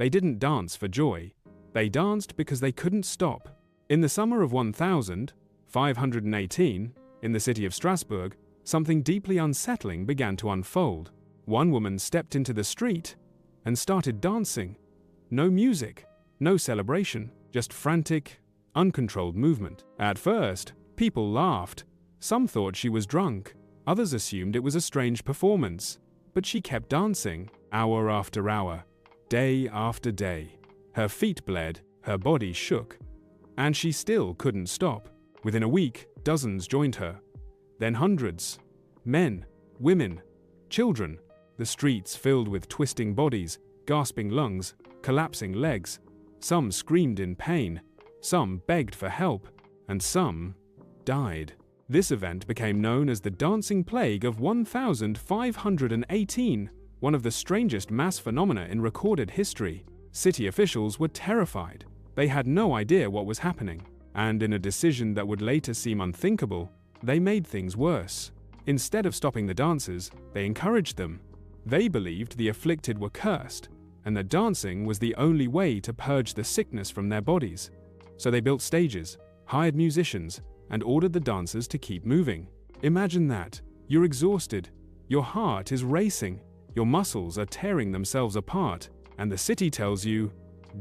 They didn't dance for joy. They danced because they couldn't stop. In the summer of 1518, in the city of Strasbourg, something deeply unsettling began to unfold. One woman stepped into the street and started dancing. No music, no celebration, just frantic, uncontrolled movement. At first, people laughed. Some thought she was drunk. Others assumed it was a strange performance. But she kept dancing, hour after hour, day after day. Her feet bled, her body shook, and she still couldn't stop. Within a week, dozens joined her. Then hundreds. Men, women, children. The streets filled with twisting bodies, gasping lungs, collapsing legs. Some screamed in pain, some begged for help, and some died. This event became known as the Dancing Plague of 1518, one of the strangest mass phenomena in recorded history. City officials were terrified. They had no idea what was happening, and in a decision that would later seem unthinkable, they made things worse. Instead of stopping the dancers, they encouraged them. They believed the afflicted were cursed, and that dancing was the only way to purge the sickness from their bodies. So they built stages, hired musicians, and ordered the dancers to keep moving. Imagine that. You're exhausted. Your heart is racing. Your muscles are tearing themselves apart, and the city tells you,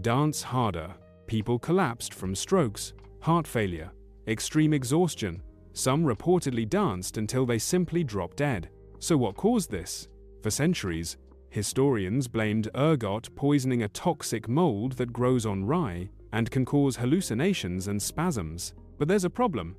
dance harder. People collapsed from strokes, heart failure, extreme exhaustion. Some reportedly danced until they simply dropped dead. So what caused this? For centuries, historians blamed ergot poisoning, a toxic mold that grows on rye and can cause hallucinations and spasms. But there's a problem.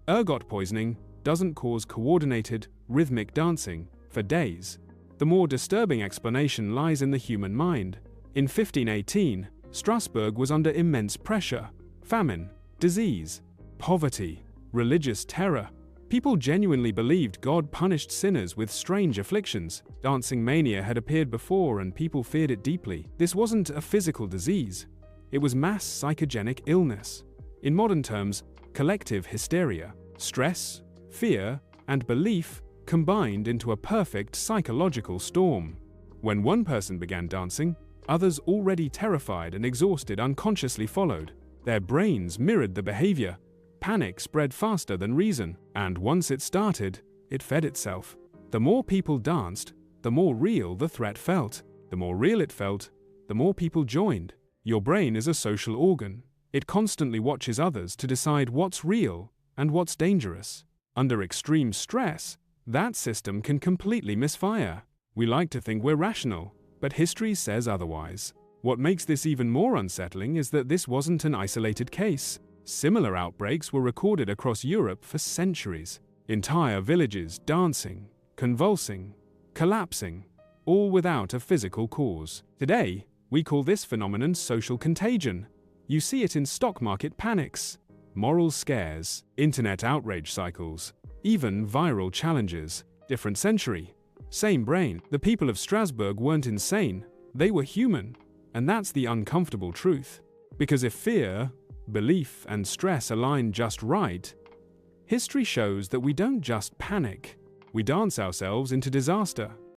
Ergot poisoning doesn't cause coordinated, rhythmic dancing for days. The more disturbing explanation lies in the human mind. In 1518, Strasbourg was under immense pressure. Famine, disease, poverty, religious terror. People genuinely believed God punished sinners with strange afflictions. Dancing mania had appeared before and people feared it deeply. This wasn't a physical disease. It was mass psychogenic illness. In modern terms, collective hysteria. Stress, fear, and belief combined into a perfect psychological storm. When one person began dancing, others already terrified and exhausted unconsciously followed. Their brains mirrored the behavior. Panic spread faster than reason, and once it started, it fed itself. The more people danced, the more real the threat felt. The more real it felt, the more people joined. Your brain is a social organ. It constantly watches others to decide what's real and what's dangerous. Under extreme stress, that system can completely misfire. We like to think we're rational, but history says otherwise. What makes this even more unsettling is that this wasn't an isolated case. Similar outbreaks were recorded across Europe for centuries. Entire villages dancing, convulsing, collapsing, all without a physical cause. Today, we call this phenomenon social contagion. You see it in stock market panics, moral scares, internet outrage cycles, even viral challenges. Different century, same brain. The people of Strasbourg weren't insane, they were human. And that's the uncomfortable truth. Because if fear, belief, and stress align just right, history shows that we don't just panic, we dance ourselves into disaster.